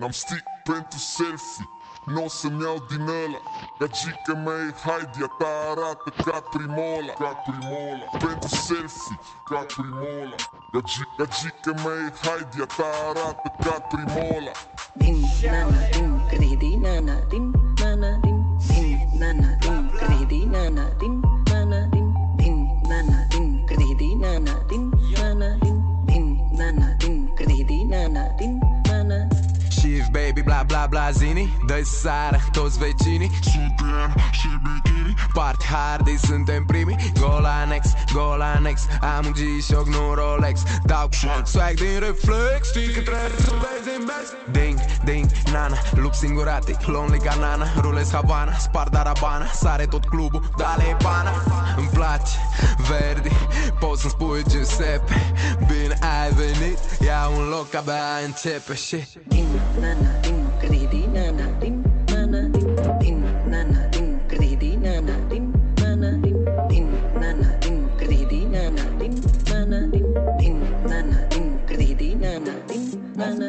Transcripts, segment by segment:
N-am stick pentru selfie, n-o să-mi iau din ăla. Gagica mea e Heidi, a ta arată ca Primola. Pentru selfie, ca Primola. Gagica mea e Heidi, a ta arată ca Primola. Din nana, din credi nana, din nana, din nana, din credi nana, din nana, din nana, din credi nana, din nana, din nana, din credi nana, din nana. Shift baby bla bla bla zini, dă-i sară toți vecinii. Suntem și bikini. Party hard, suntem primii. Gol anex, am un G-Shock, nu Rolex. Dau swag din reflex, știi că trebuie să vezi în mers. Ding, nana, lup singuratic, lonely ca nana. Rulez Havana, spart arabana, sare tot clubul, dale pana. Îmi place, Verdi, poți să-mi spui Giuseppe. Bine ai venit, ia un loc, abia începe și Din nana, din credi nana, din nana, din nana, din credi nana, din nana, din nana, din credi nana, din nana, din nana, din credi nana, din nana.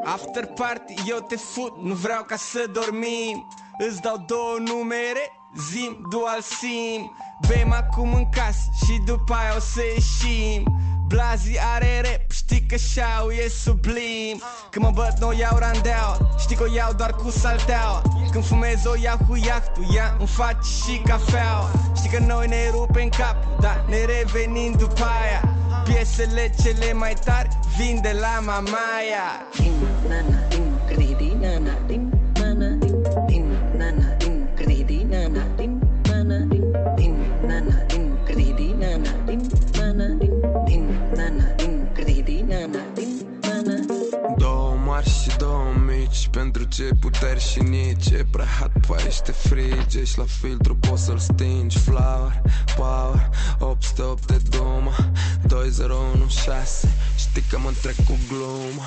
After party eu te fut, nu vreau ca să dormim. Îți dau două numere, zim, dual sim. Bem acum în casă și după aia o să ieșim. Blazi are rap, știi că șau e sublim. Când mă băt n-o iau randeaua, știi că o iau doar cu salteaua. Când fumez o iau cu iahtul, ea îmi face și cafeaua. Știi că noi ne rupem capul, dar ne revenim după aia. Piesele cele mai tari vin de la Mamaia. Din nana, din credi nana, din nana, din nana, din credi nana, din nana, din nana, din credi nana, din nana, din nana, din credi nana, din nana. Două mari și două mici, pentru ce puteri și nici. E prea hot, parește frige și la filtru poți să-l stingi. Flower, power, 808 de Duma 2016, știi că mă trec cu gluma.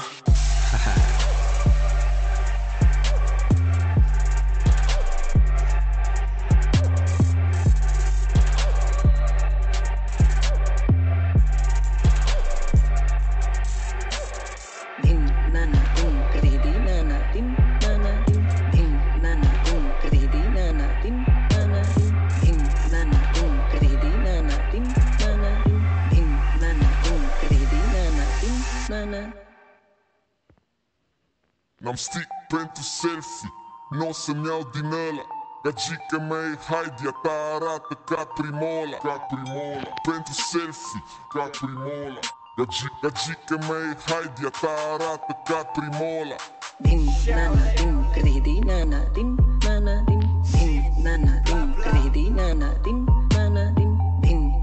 Din nana, din credi nana, din nana, din nana, din credi nana, din nana, din nana, din credi nana, din nana, din nana, din credi nana, din nana. N-am stick pentru selfie, n-o să-mi iau din ăla. Gagica mea e Heidi, a ta arată ca Primola. Pentru selfie, ca Primola. Gagica mea e Heidi, a ta arată ca Primola. Din nana, din credi nana, din nana, din nana, din credi nana, din nana, din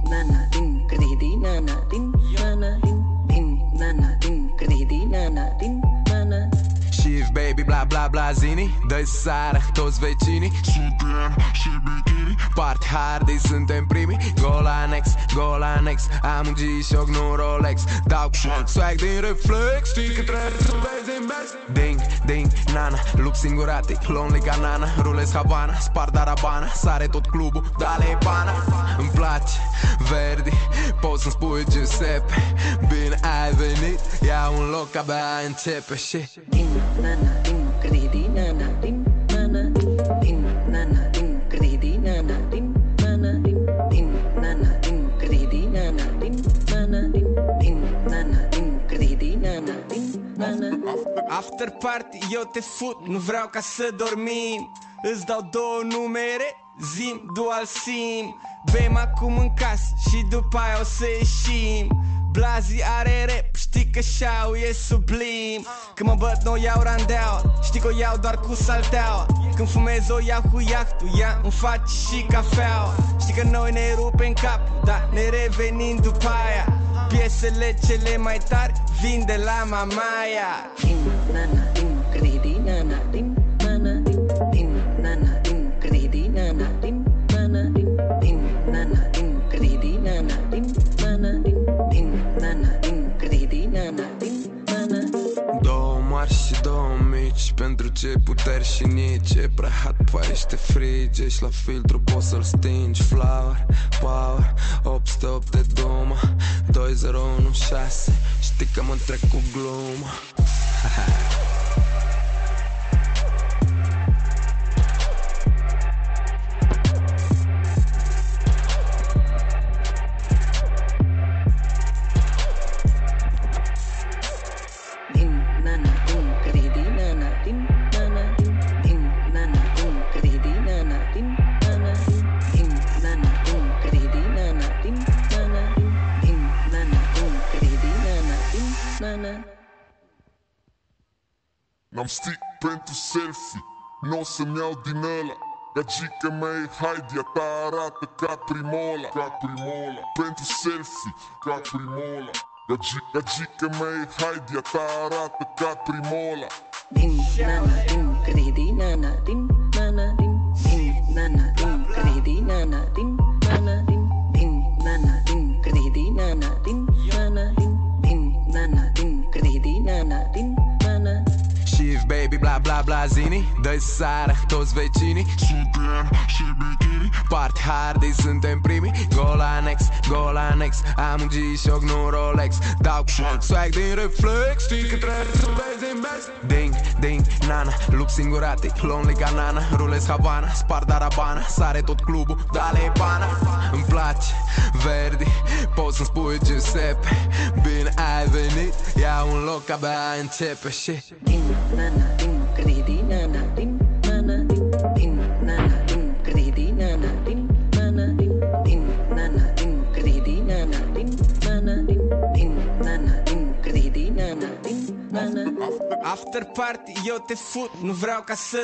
nana, din credi nana, din nana, din nana, din credi nana, din nana. Shift baby bla bla bla zini, dă-i sară toți vecinii. Suntem și bikini. Party hard, suntem primii. Gol anex, am un G-Shock, nu Rolex. Dau swag din reflex, știi că trebuie să vezi în mers. Ding, nana, lup singuratic, lonely ca nana. Rulez Havana, spart arabana, sare tot clubul, dale pana. Îmi place, Verdi, poți să-mi spui Giuseppe. Bine ai venit, ia un loc, abia începe și Din nana, din credi nana, din nana, din nana, din credi nana, din nana, din nana, din credi nana, din nana, din nana, din credi nana, din nana. After party eu te fut, nu vreau ca să dormim. Îți dau două numere, zim, dual sim. Bem acum în casă și după aia o să ieșim. Blazi are rap, știi că șau e sublim. Când mă băt n-o iau randeaua, știi că o iau doar cu salteaua. Când fumez o iau cu iahtul, ea îmi face și cafeaua. Știi că noi ne rupem capul, dar ne revenim după aia. Piesele cele mai tari vin de la Mamaia. Din nana, din credi nana, din nana, din nana, din credi nana, din nana, din nana, din credi nana, din nana, din nana, din credi nana, din nana. Două mari și două mici, pentru ce puteri și nici. E prea hot, parește frige și la filtru poți să-l stingi. Flower, power, 808 de Duma 2016, știi că mă trec cu gluma. N-am stick pentru selfie, n-o să-mi iau din ăla. Gagica mea e Heidi, a ta arată ca primola. Ca primola, pentru selfie, ca primola. Gagica mea e Heidi, a ta arată ca primola. Din nana, din credi nana, din nana, din nana, din credi nana, din nana, din nana, din credi nana, din nana, din nana, din credi nana, din nana. Shift baby bla bla bla zini, dă-i sară toți vecinii. Suntem și bikini. Party hard, suntem primii. Gola next, am un G-Shock, nu Rolex. Dau swag din reflex, știi că trebuie să vezi în mers. Ding, nana, lup singuratic, lonely ca nana. Rulez Havana, spar darabana, sare tot clubul, dale pana. Îmi place, Verdi, poți să-mi spui Giuseppe. Bine ai venit, ia un loc, abia începe și Din nana, din credi nana, din nana, din nana, din credi nana, din nana, din nana, din credi nana, din nana, din nana, din credi nana, din nana. After party, eu te fut, nu vreau ca să